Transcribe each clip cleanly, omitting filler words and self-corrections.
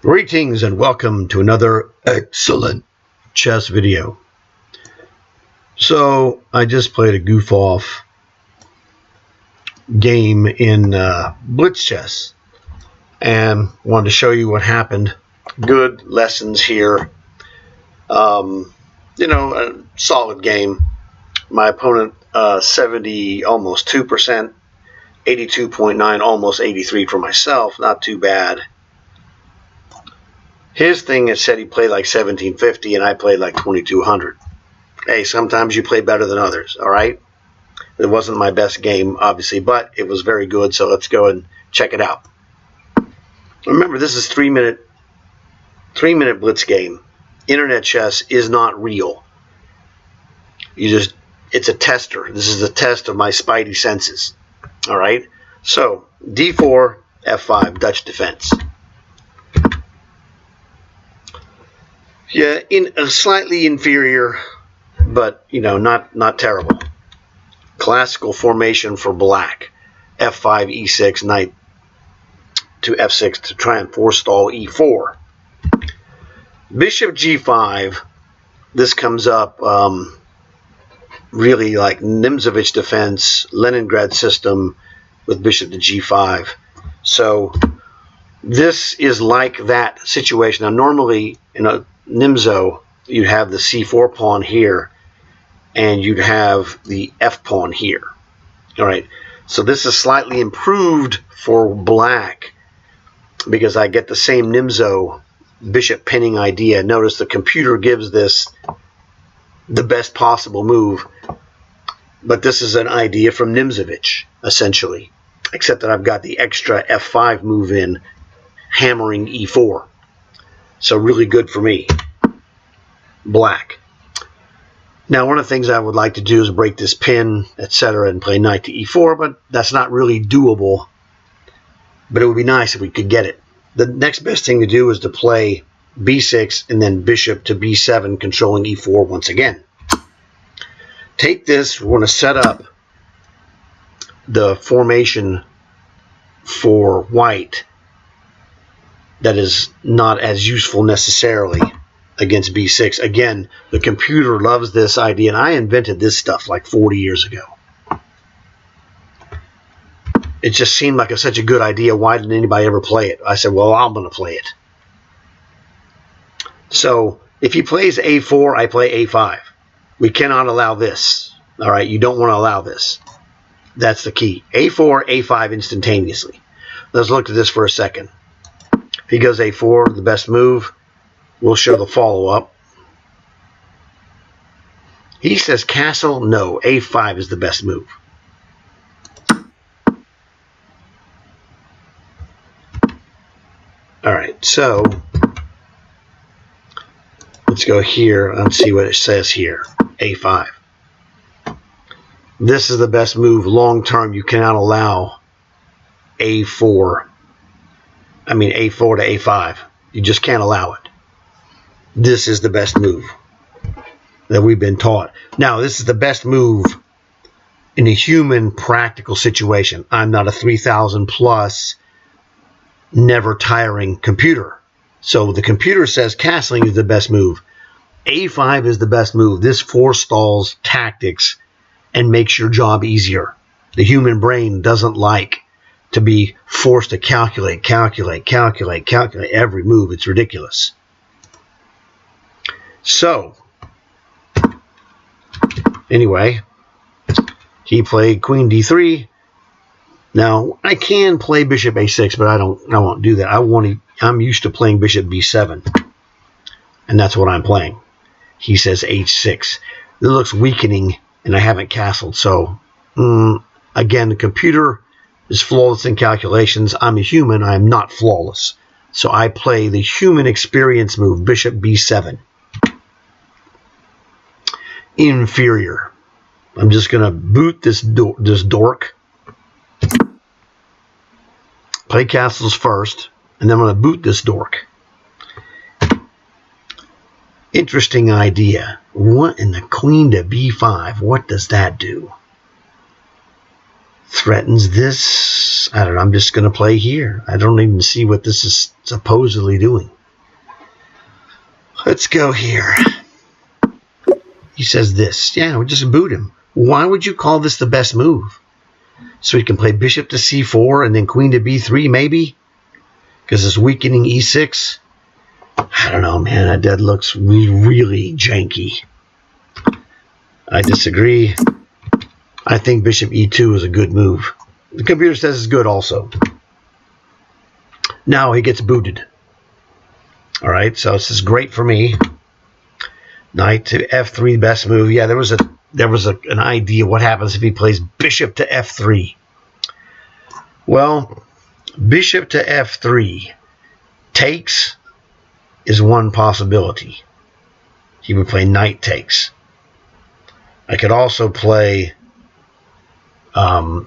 Greetings and welcome to another excellent chess video. So I just played a goof off game in Blitz chess and wanted to show you what happened. Good lessons here. A solid game. My opponent 70, almost 2%, 82.9, almost 83 for myself. Not too bad. His thing is said he played like 1750 and I played like 2200. Hey, sometimes you play better than others, all right? It wasn't my best game, obviously, but it was very good, so let's go and check it out. Remember, this is 3-minute blitz game. Internet chess is not real. It's a tester. This is a test of my spidey senses, all right? So, d4, f5, Dutch defense. Yeah, in a slightly inferior, but not terrible. Classical formation for black. F5, E6, knight to F6 to try and forestall E4. Bishop G5. This comes up really like Nimzovich defense, Leningrad system with bishop to G5. So this is like that situation. Now normally in a Nimzo, you'd have the C4 pawn here, and you'd have the F pawn here. All right, so this is slightly improved for black because I get the same Nimzo bishop pinning idea. Notice the computer gives this the best possible move, but this is an idea from Nimzovich, essentially, except that I've got the extra F5 move in, hammering E4. So really good for me, black. Now, one of the things I would like to do is break this pin, etc., and play knight to E4, but that's not really doable. But it would be nice if we could get it. The next best thing to do is to play B6 and then bishop to B7, controlling E4 once again. Take this. We're going to set up the formation for white that is not as useful necessarily against B6. Again, the computer loves this idea, and I invented this stuff like 40 years ago. It just seemed like such a good idea. Why didn't anybody ever play it? I said, well, I'm going to play it. So if he plays A4, I play A5. We cannot allow this. All right, you don't want to allow this. That's the key. A4, A5 instantaneously. Let's look at this for a second. If he goes A4, the best move, we'll show the follow-up. He says castle. No, A5 is the best move. All right, so let's go here and see what it says here. A5. This is the best move long term. You cannot allow A4 to A5. You just can't allow it. This is the best move that we've been taught. Now, this is the best move in a human practical situation. I'm not a 3,000 plus, never tiring computer. So the computer says castling is the best move. A5 is the best move. This forestalls tactics and makes your job easier. The human brain doesn't like to be forced to calculate every move. It's ridiculous. So, anyway, he played queen d3. Now, I can play bishop a6, but I won't do that. I'm used to playing bishop b7, and that's what I'm playing. He says h6. It looks weakening, and I haven't castled. So, again, the computer is flawless in calculations. I'm a human. I am not flawless. So I play the human experience move, bishop b7. Inferior. I'm just going to boot this dork. Play castles first, and then I'm going to boot this dork. Interesting idea. What in the queen to b5? What does that do? threatens this. I don't know. I'm just going to play here. I don't even see what this is supposedly doing. Let's go here. He says this. Yeah, we just boot him. Why would you call this the best move? So he can play bishop to c4 and then queen to b3 maybe? Because it's weakening e6? I don't know, man. That looks really janky. I disagree. I think bishop e2 is a good move. The computer says it's good also. Now he gets booted. All right, so this is great for me. Knight to f3, best move. Yeah, there was an idea what happens if he plays bishop to f3. Well, bishop to f3 takes is one possibility. He would play knight takes. I could also play no,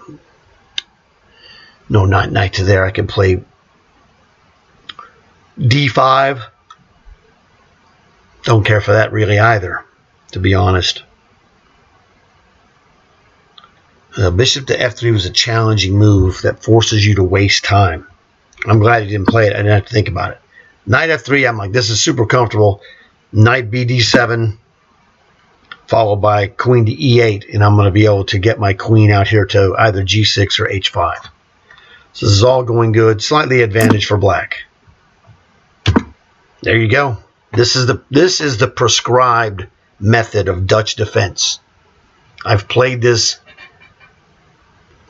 not knight to there. I could play d5. Don't care for that really either, to be honest. Bishop to f3 was a challenging move that forces you to waste time. I'm glad he didn't play it. I didn't have to think about it. Knight f3, I'm like, this is super comfortable. Knight bd7, followed by queen to e8, and I'm going to be able to get my queen out here to either g6 or h5. So this is all going good. Slightly advantage for black. There you go. This is the prescribed method of Dutch defense. I've played this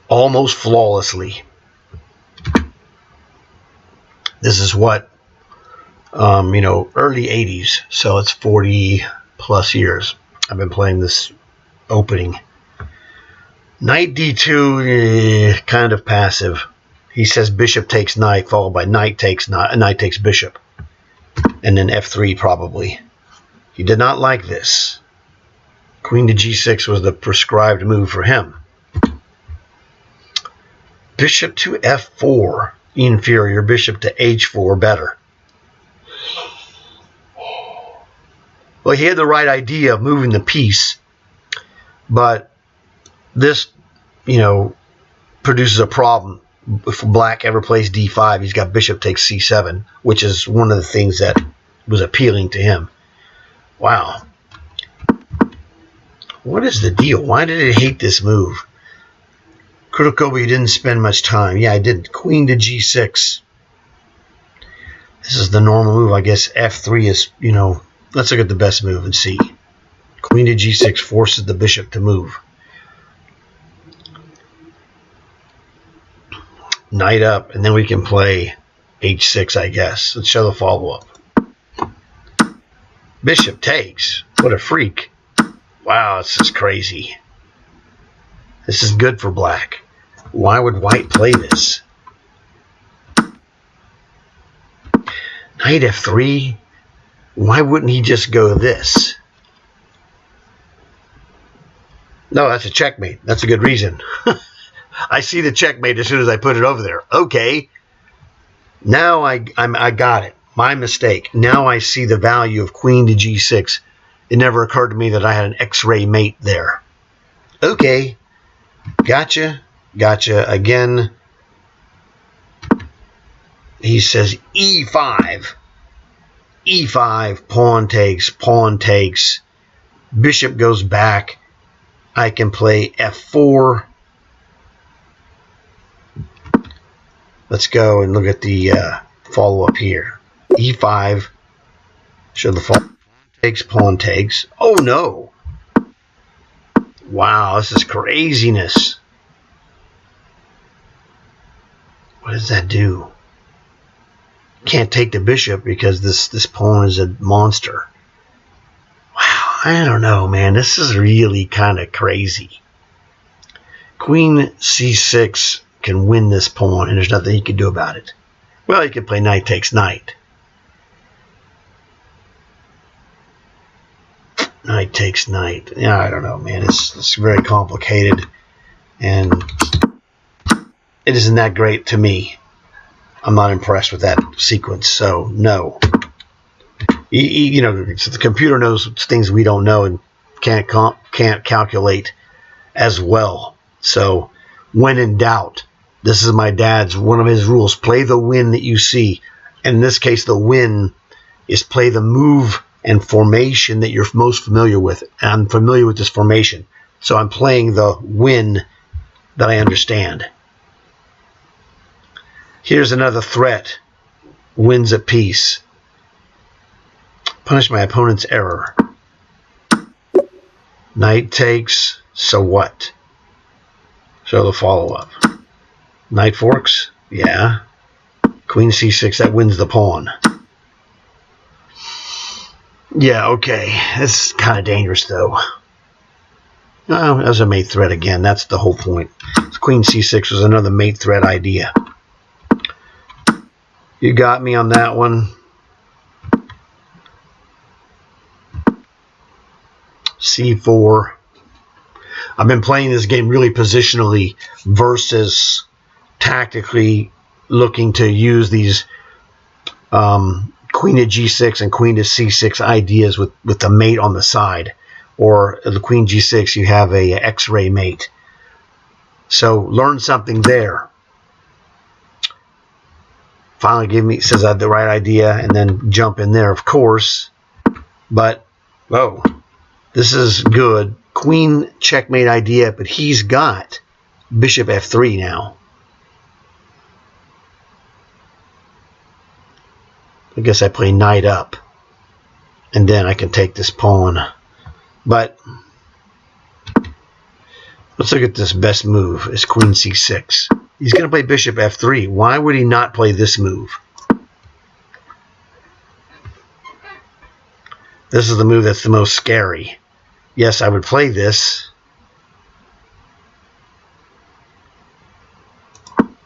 almost flawlessly. This is what, early 80s, so it's 40 plus years. I've been playing this opening. Knight d2, kind of passive. He says bishop takes knight, followed by knight takes bishop. And then f3 probably. He did not like this. Queen to g6 was the prescribed move for him. Bishop to f4, inferior. Bishop to h4, better. Well, he had the right idea of moving the piece, but this, produces a problem. If black ever plays d5, he's got bishop takes c7, which is one of the things that was appealing to him. Wow. What is the deal? Why did it hate this move? Critical, you didn't spend much time. Yeah, I didn't. Queen to g6. This is the normal move. I guess f3 is, let's look at the best move and see. Queen to g6 forces the bishop to move. Knight up, and then we can play h6, I guess. Let's show the follow-up. Bishop takes. What a freak. Wow, this is crazy. This is good for black. Why would white play this? Knight f3? Why wouldn't he just go this? No, that's a checkmate. That's a good reason. I see the checkmate as soon as I put it over there. Okay. Now I got it. My mistake. Now I see the value of queen to g6. It never occurred to me that I had an X-ray mate there. Okay. Gotcha. Again, he says e5. e5, pawn takes. Bishop goes back. I can play f4. Let's go and look at the follow-up here. e5. Show the follow-up. Pawn takes. Oh, no. Wow, this is craziness. What does that do? Can't take the bishop because this pawn is a monster. Wow, I don't know, man. This is really kind of crazy. Queen c6 can win this pawn, and there's nothing he can do about it. Well, he could play knight takes knight. Knight takes knight. Yeah, I don't know, man. It's very complicated, and it isn't that great to me. I'm not impressed with that sequence, so no. So the computer knows things we don't know and can't calculate as well. So when in doubt. This is my dad's, one of his rules. Play the win that you see. In this case, the win is play the move and formation that you're most familiar with. And I'm familiar with this formation. So I'm playing the win that I understand. Here's another threat. Wins a piece. Punish my opponent's error. Knight takes, so what? Show the follow-up. Knight forks, yeah. Queen c6, that wins the pawn. Yeah, okay. That's kind of dangerous, though. Oh, that was a mate threat again. That's the whole point. Queen c6 was another mate threat idea. You got me on that one. c4. I've been playing this game really positionally versus tactically looking to use these queen to g6 and queen to c6 ideas with the mate on the side. Or the queen g6, you have a x-ray mate. So learn something there. Finally says I have the right idea, and then jump in there, of course. But, oh, this is good. Queen checkmate idea, but he's got bishop f3 now. I guess I play knight up, and then I can take this pawn. But let's look at this best move. It's queen c6. He's going to play bishop f3. Why would he not play this move? This is the move that's the most scary. Yes, I would play this.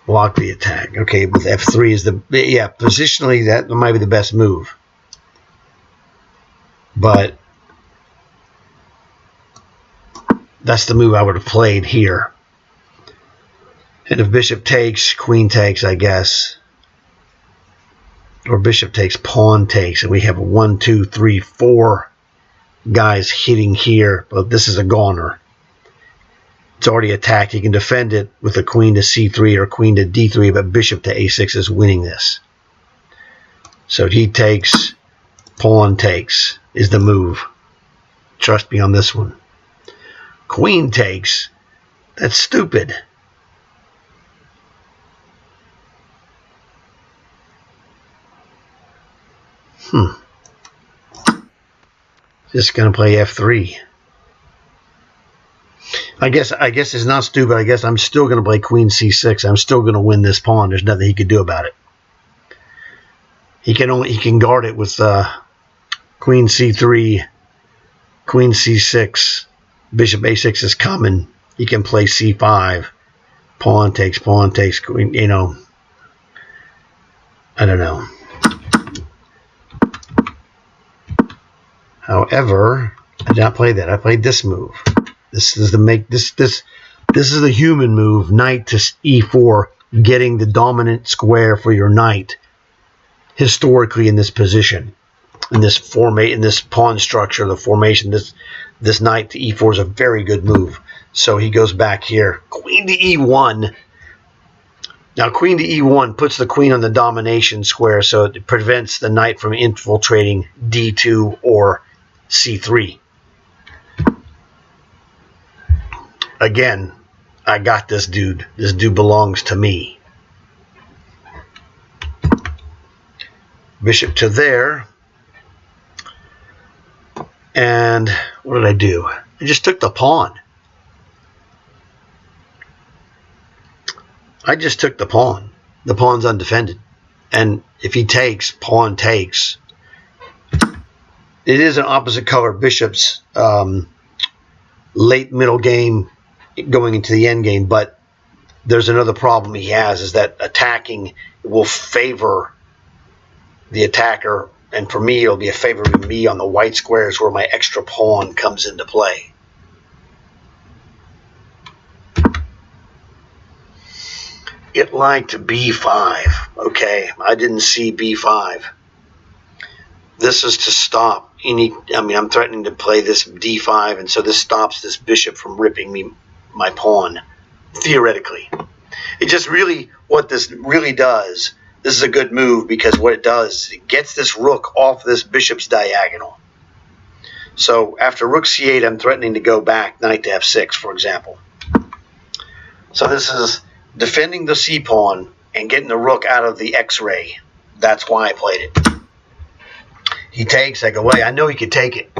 Block the attack. Okay, with f3 is positionally that might be the best move. But that's the move I would have played here. And if bishop takes, queen takes, I guess. Or bishop takes, pawn takes. And we have 1, 2, 3, 4 guys hitting here. But this is a goner. It's already attacked. He can defend it with a queen to c3 or queen to d3. But bishop to a6 is winning this. So he takes, pawn takes is the move. Trust me on this one. Queen takes. That's stupid. Just gonna play f3. I guess it's not stupid. I guess I'm still gonna play queen c6. I'm still gonna win this pawn. There's nothing he could do about it. He can guard it with queen c3, queen c6. Bishop a6 is coming. He can play c5. Pawn takes, queen, you know. I don't know. However, I did not play that. I played this move. This is this is the human move, knight to e4, getting the dominant square for your knight historically in this position. In this pawn structure, the formation, this knight to e4 is a very good move. So he goes back here. Queen to e1. Now, queen to e1 puts the queen on the domination square, so it prevents the knight from infiltrating d2 or c3. Again, I got this dude. This dude belongs to me. Bishop to there. And what did I do? I just took the pawn. I just took the pawn. The pawn's undefended. And if he takes, pawn takes. It is an opposite color bishop's late middle game going into the end game, but there's another problem he has, is that attacking will favor the attacker, and for me it'll be a favor to me on the white squares where my extra pawn comes into play. It liked b5. Okay, I didn't see b5. This is to stop any. I mean, I'm threatening to play this d5, and so this stops this bishop from ripping me my pawn. theoretically. It just really, what this really does, this is a good move because what it does, it gets this rook off this bishop's diagonal. So after rook c8, I'm threatening to go back knight to f6, for example. So this is defending the c-pawn and getting the rook out of the x-ray. That's why I played it. He takes, I go away. I know he could take it.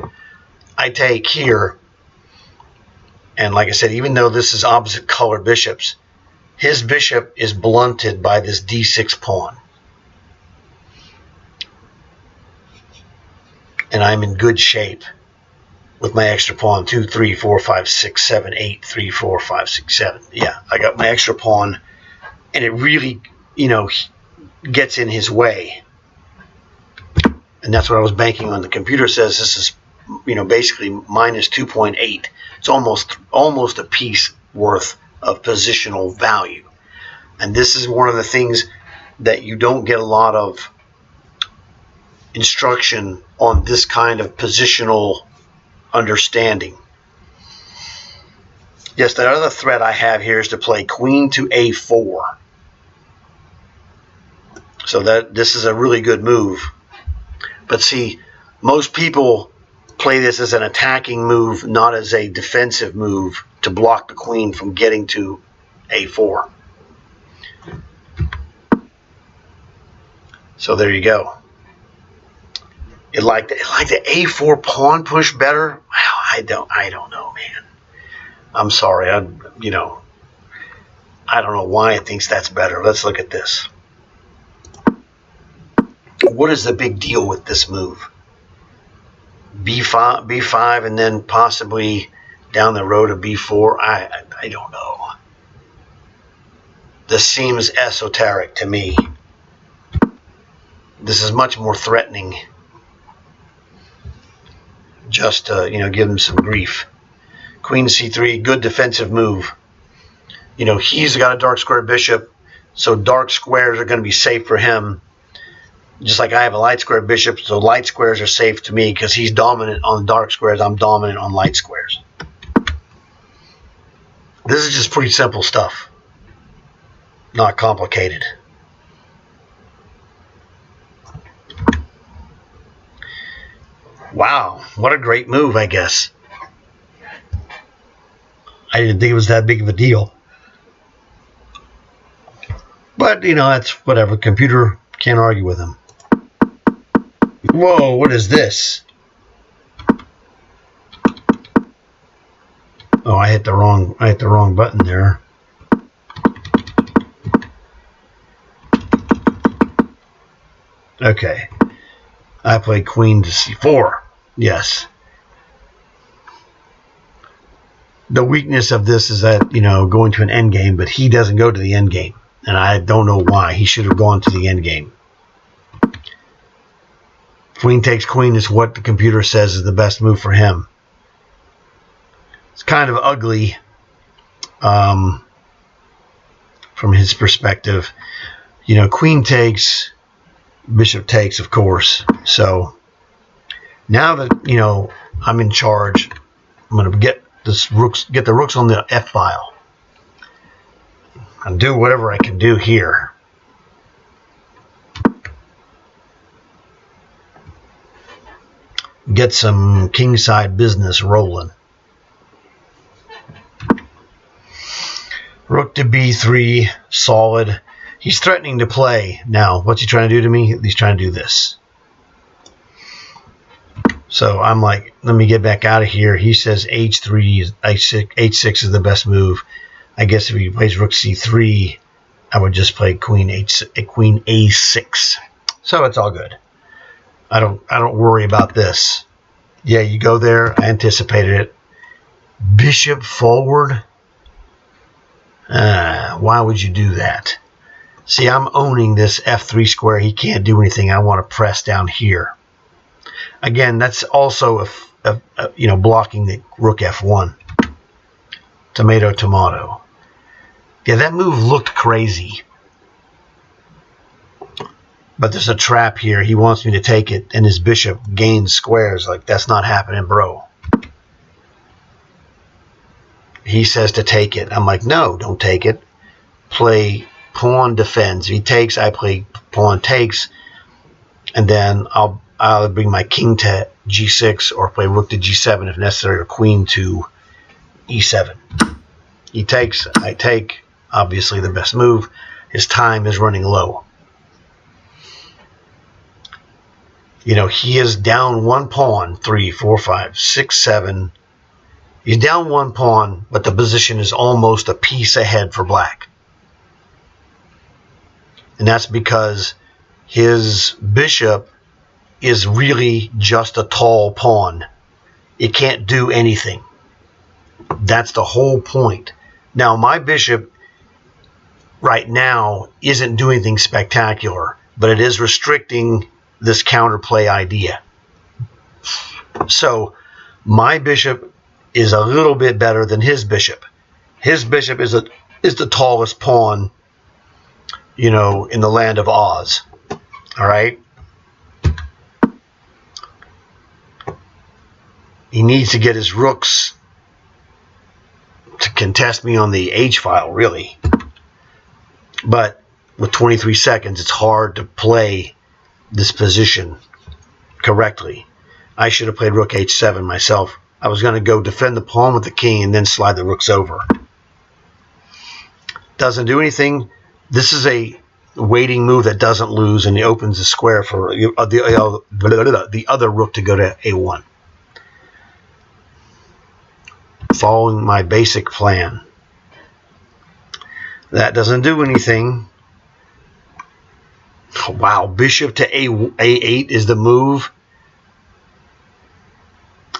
I take here. And like I said, even though this is opposite color bishops, his bishop is blunted by this d6 pawn. And I'm in good shape with my extra pawn. 2, 3, 4, 5, 6, 7, 8, 3, 4, 5, 6, 7. Yeah, I got my extra pawn. And it really, gets in his way. And that's what I was banking on. The computer says this is, basically minus 2.8. It's almost a piece worth of positional value. And this is one of the things that you don't get a lot of instruction on, this kind of positional understanding. Yes, the other threat I have here is to play queen to a4. So that this is a really good move. But see, most people play this as an attacking move, not as a defensive move to block the queen from getting to a4. So there you go. You like the a4 pawn push better? Well, I don't know, man. I'm sorry. I don't know why it thinks that's better. Let's look at this. What is the big deal with this move? B5, and then possibly down the road a b4. I don't know. This seems esoteric to me. This is much more threatening. Just to, give him some grief. Queen c3, good defensive move. He's got a dark square bishop, so dark squares are going to be safe for him. Just like I have a light square bishop, so light squares are safe to me because he's dominant on dark squares. I'm dominant on light squares. This is just pretty simple stuff. Not complicated. Wow, what a great move, I guess. I didn't think it was that big of a deal. But, that's whatever. Computer can't argue with him. Whoa, what is this? Oh, I hit the wrong button there. Okay. I played queen to c4. Yes. The weakness of this is that, going to an endgame, but he doesn't go to the endgame. And I don't know why. He should have gone to the endgame. Queen takes queen is what the computer says is the best move for him. It's kind of ugly from his perspective. Queen takes, bishop takes, of course. So now that, I'm in charge, I'm going to get the rooks on the F file and do whatever I can do here. Get some kingside business rolling. Rook to b3, solid. He's threatening to play. Now, what's he trying to do to me? He's trying to do this. So I'm like, let me get back out of here. He says h3, h6 is the best move. I guess if he plays rook c3, I would just play queen a6. So it's all good. I don't worry about this. Yeah, you go there. I anticipated it. Bishop forward. Why would you do that? See, I'm owning this f3 square. He can't do anything. I want to press down here. Again, that's also blocking the rook f1. Tomato, tomato. Yeah, that move looked crazy. But there's a trap here. He wants me to take it, and his bishop gains squares. Like, that's not happening, bro. he says to take it. I'm like, no, don't take it. Play pawn defends. If he takes, I play pawn takes, and then I'll bring my king to g6 or play rook to g7 if necessary, or queen to e7. He takes, I take. Obviously the best move. His time is running low. You know, he is down one pawn, 3, 4, 5, 6, 7. He's down one pawn, but the position is almost a piece ahead for black. And that's because his bishop is really just a tall pawn. It can't do anything. That's the whole point. Now, my bishop right now isn't doing anything spectacular, but it is restricting this counterplay idea. So my bishop is a little bit better than his bishop. His bishop is the tallest pawn, you know, in the land of Oz. All right. He needs to get his rooks to contest me on the H file, really. But with 23 seconds, it's hard to play this position correctly. I should have played rook h7 myself. I was going to go defend the pawn with the king and then slide the rooks over. Doesn't do anything. This is a waiting move that doesn't lose, and he opens the square for the other rook to go to a1. Following my basic plan. That doesn't do anything. Wow, bishop to a8 is the move.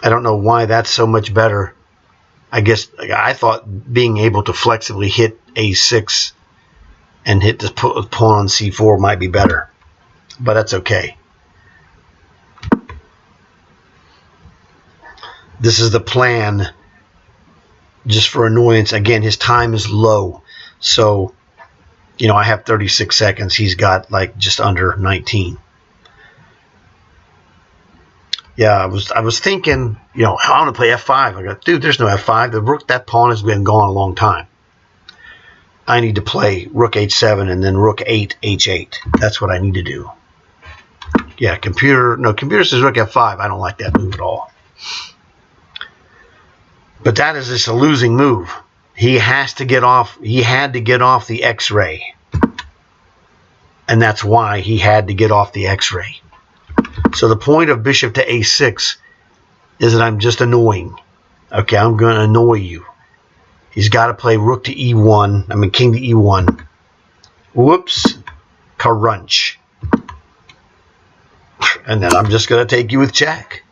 I don't know why that's so much better. I guess I thought being able to flexibly hit a6 and hit the pawn on c4 might be better, but that's okay. This is the plan, just for annoyance. Again, his time is low, so you know, I have 36 seconds. He's got like just under 19. Yeah, I was thinking, you know, how I'm gonna play f5. I go, dude, there's no f5. The rook, that pawn has been gone a long time. I need to play rook h7 and then rook 8 h8. That's what I need to do. Yeah, computer says rook f5. I don't like that move at all. But that is just a losing move. He has to get off. He had to get off the X-ray, and that's why he had to get off the X-ray. So the point of bishop to a6 is that I'm just annoying. Okay, I'm going to annoy you. He's got to play rook to e1. I mean, king to e1. Whoops, crunch. And then I'm just going to take you with check.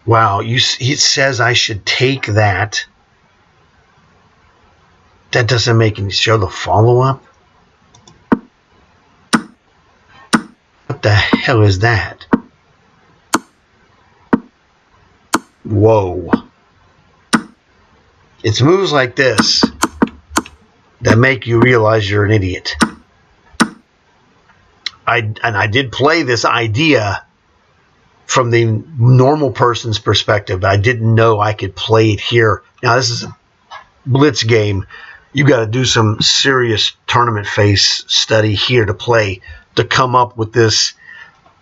Wow, it says I should take that. That doesn't make any show the follow-up. What the hell is that? Whoa. It's moves like this that make you realize you're an idiot. I did play this idea from the normal person's perspective, but I didn't know I could play it here. Now, this is a Blitz game. You got to do some serious tournament face study here to come up with this,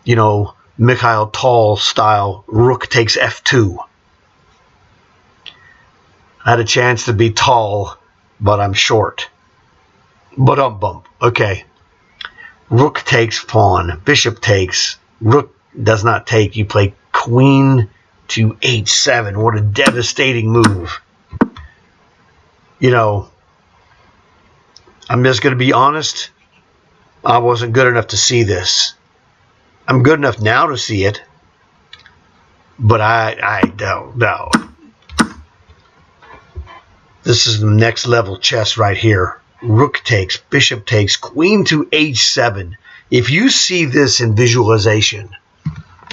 you know, Mikhail Tal style rook takes f2. I had a chance to be tall, but I'm short. Bump. Okay. Rook takes pawn. Bishop takes. Rook does not take. You play queen to h7. What a devastating move. You know, I'm just going to be honest. I wasn't good enough to see this. I'm good enough now to see it, but I don't know. This is the next level chess right here. Rook takes, bishop takes, queen to h7. If you see this in visualization,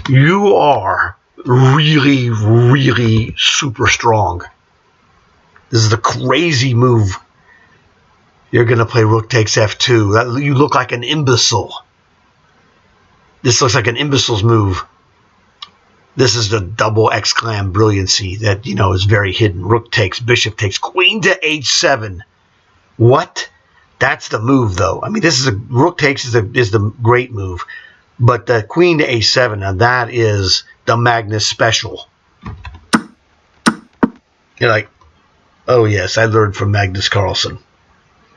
you are really, really super strong. This is a crazy move. You're going to play rook takes f2. You look like an imbecile. This looks like an imbecile's move. This is the double exclam brilliancy that, is very hidden. Rook takes, bishop takes, queen to h7. What? That's the move, though. I mean, rook takes is the great move, but the queen to h7, now that is the Magnus special. You're like, oh yes, I learned from Magnus Carlsen,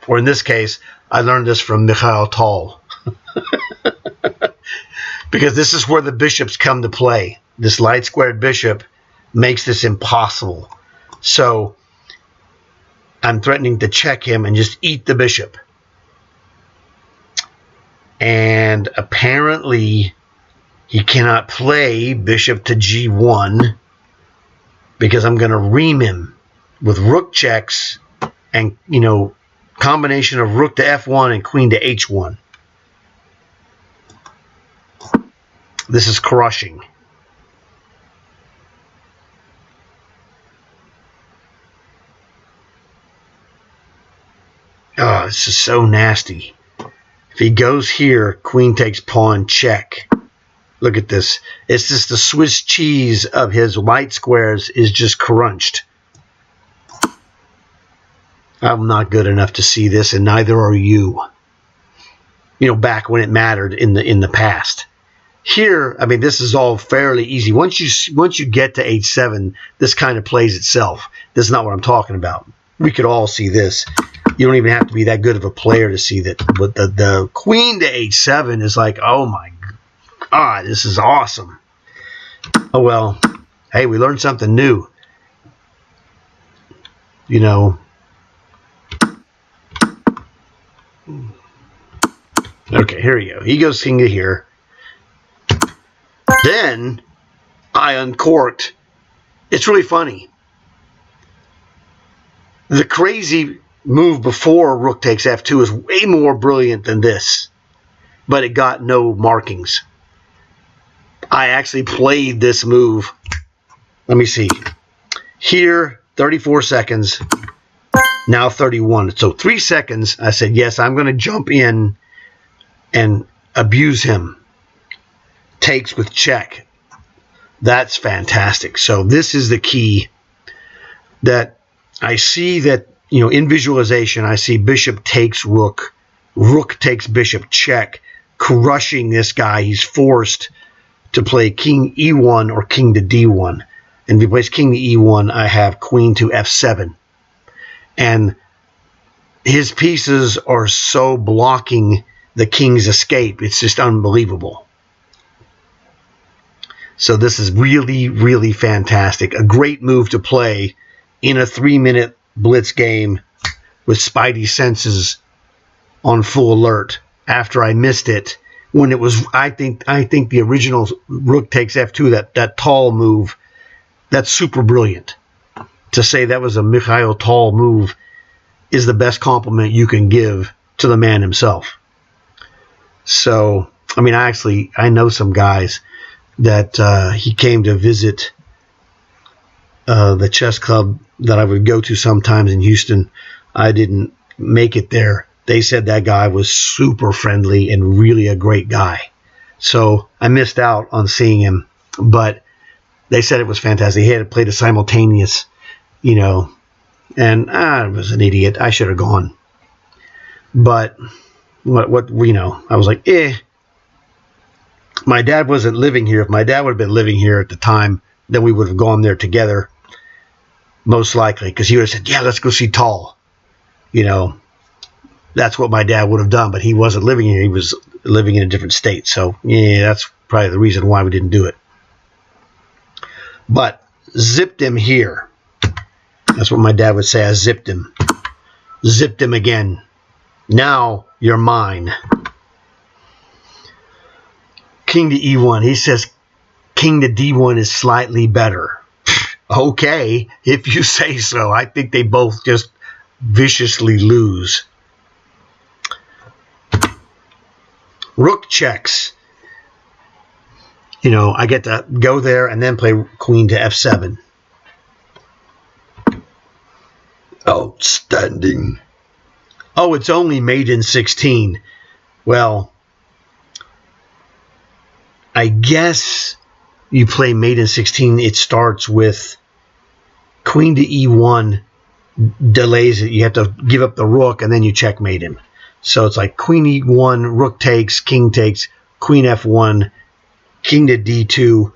or in this case, I learned this from Mikhail Tal, because this is where the bishops come to play. This light squared bishop makes this impossible. So I'm threatening to check him and just eat the bishop. And apparently he cannot play bishop to g1 because I'm going to ream him with rook checks and, combination of rook to f1 and queen to h1. This is crushing. Oh, this is so nasty. If he goes here, queen takes pawn, check. Look at this. It's just the Swiss cheese of his white squares is just crunched. I'm not good enough to see this, and neither are you. Back when it mattered in the past. Here, I mean, this is all fairly easy. Once you get to h7, this kind of plays itself. This is not what I'm talking about. We could all see this. You don't even have to be that good of a player to see that. But the queen to h7 is like, oh my God, this is awesome. Oh well, hey, we learned something new. Okay, here we go. He goes king to here. Then I uncorked. It's really funny. The crazy move before rook takes f2 is way more brilliant than this, but it got no markings. I actually played this move. Let me see. Here, 34 seconds. Now 31. So 3 seconds, I said, yes, I'm going to jump in and abuse him. Takes with check. That's fantastic. So this is the key that I see that, in visualization, I see bishop takes rook, rook takes bishop check, crushing this guy. He's forced to play king e1 or king to d1. And if he plays king to e1, I have queen to f7. And his pieces are so blocking the king's escape. It's just unbelievable. So this is really, really fantastic. A great move to play in a 3-minute blitz game with Spidey senses on full alert after I missed it when it was, I think the original rook takes f2, that Tal move, that's super brilliant. To say that was a Mikhail Tal move is the best compliment you can give to the man himself. So, I mean, I know some guys that he came to visit the chess club that I would go to sometimes in Houston. I didn't make it there. They said that guy was super friendly and really a great guy. So I missed out on seeing him, but they said it was fantastic. He had played a simultaneous, and I was an idiot. I should have gone. But I was like, My dad wasn't living here. If my dad would have been living here at the time, then we would have gone there together, most likely, because he would have said, yeah, let's go see Tal. That's what my dad would have done, but he wasn't living here. He was living in a different state. So, yeah, that's probably the reason why we didn't do it. But zipped him here. That's what my dad would say. I zipped him. Zipped him again. Now you're mine. King to e1. He says king to d1 is slightly better. Okay, if you say so. I think they both just viciously lose. Rook checks. I get to go there and then play queen to f7. Outstanding. Oh, it's only made in 16. Well, I guess you play mate in 16, it starts with queen to e1, delays it. You have to give up the rook, and then you checkmate him. So it's like queen e1, rook takes, king takes, queen f1, king to d2,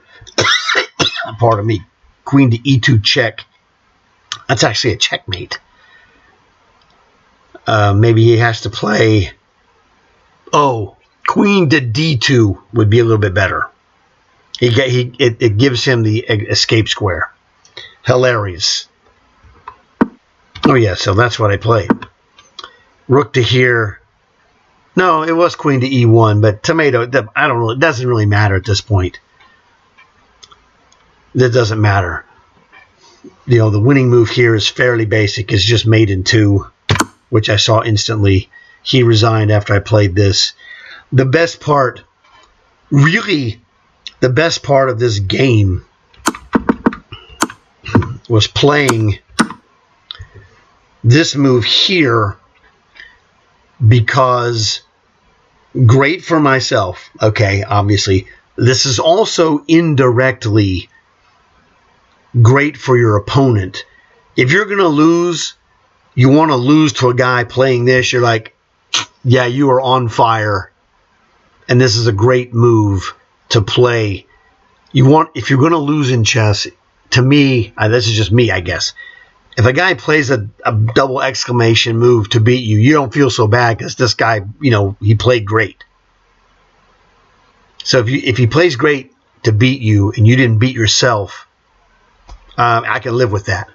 pardon me, queen to e2 check. That's actually a checkmate. Maybe he has to play, queen to d2 would be a little bit better. It gives him the escape square. Hilarious. Oh yeah, so that's what I played. Rook to here. No, it was queen to e1, but tomato, I don't know, it doesn't really matter at this point. That doesn't matter. You know, the winning move here is fairly basic. It's just mate in 2, which I saw instantly. He resigned after I played this. The best part, really, the best part of this game was playing this move here, because great for myself. Okay, obviously. This is also indirectly great for your opponent. If you're going to lose, you want to lose to a guy playing this, you're like, yeah, you are on fire. And this is a great move to play. If you're going to lose in chess, to me, this is just me, I guess. If a guy plays a double exclamation move to beat you, you don't feel so bad because this guy, he played great. So if he plays great to beat you and you didn't beat yourself, I can live with that.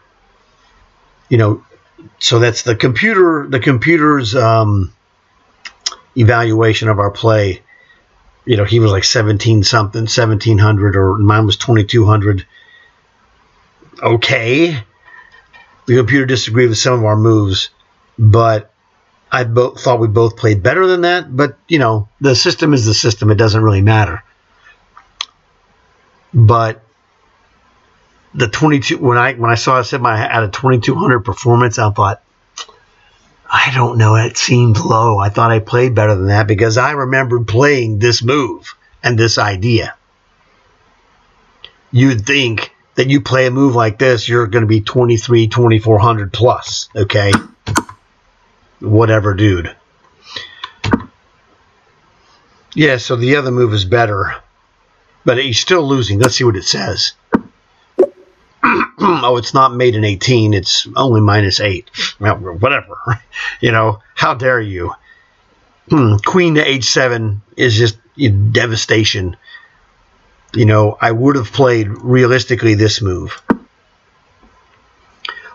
So that's the computer's evaluation of our play. He was like 1700, or mine was 2200. Okay. The computer disagreed with some of our moves, but I thought we both played better than that. But, the system is the system. It doesn't really matter. But the 22, when I saw I said I had a 2200 performance, I thought, I don't know, it seemed low. I thought I played better than that because I remembered playing this move and this idea. You'd think that you play a move like this, you're going to be 2400 plus, okay? Whatever, dude. Yeah, so the other move is better, but he's still losing. Let's see what it says. Oh, it's not made in 18. It's only -8. Well, whatever. How dare you? Queen to h7 is just devastation. I would have played realistically this move.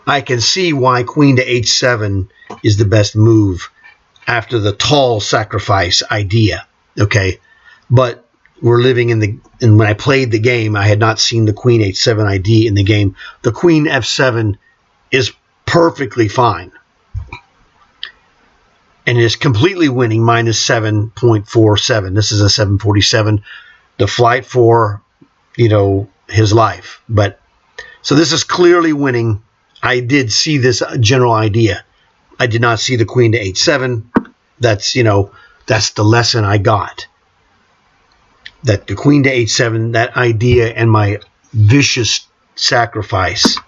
I can see why queen to h7 is the best move after the tall sacrifice idea. Okay, but we're living and when I played the game, I had not seen the queen h7 idea in the game. The queen f7 is perfectly fine. And is completely winning -7.47. This is a 747. The flight for, his life. But so this is clearly winning. I did see this general idea. I did not see the queen to h7. That's, that's the lesson I got. That the queen to h7, that idea and my vicious sacrifice.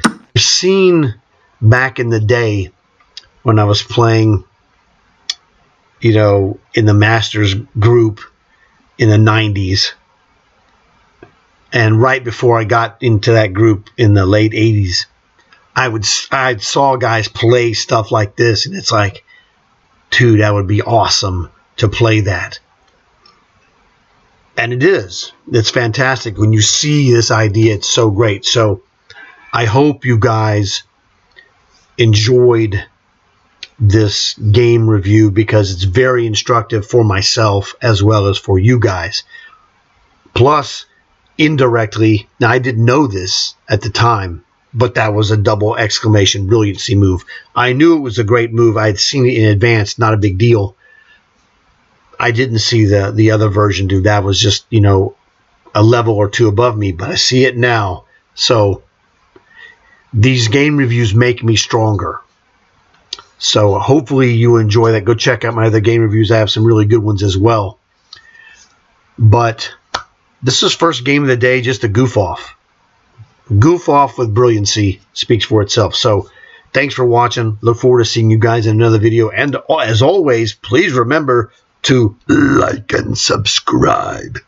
I've seen back in the day when I was playing, in the Masters group in the 90s, and right before I got into that group in the late 80s, I saw guys play stuff like this, and it's like, dude, that would be awesome to play that. And it is. It's fantastic. When you see this idea, it's so great. So I hope you guys enjoyed this game review because it's very instructive for myself as well as for you guys. Plus, indirectly, now I didn't know this at the time, but that was a double exclamation brilliancy move. I knew it was a great move. I had seen it in advance, not a big deal. I didn't see the other version, dude. That was just, a level or two above me, but I see it now. So these game reviews make me stronger. So hopefully you enjoy that. Go check out my other game reviews. I have some really good ones as well. But this is first game of the day, just a goof off. Goof off with brilliancy speaks for itself. So thanks for watching. Look forward to seeing you guys in another video. And as always, please remember to like and subscribe.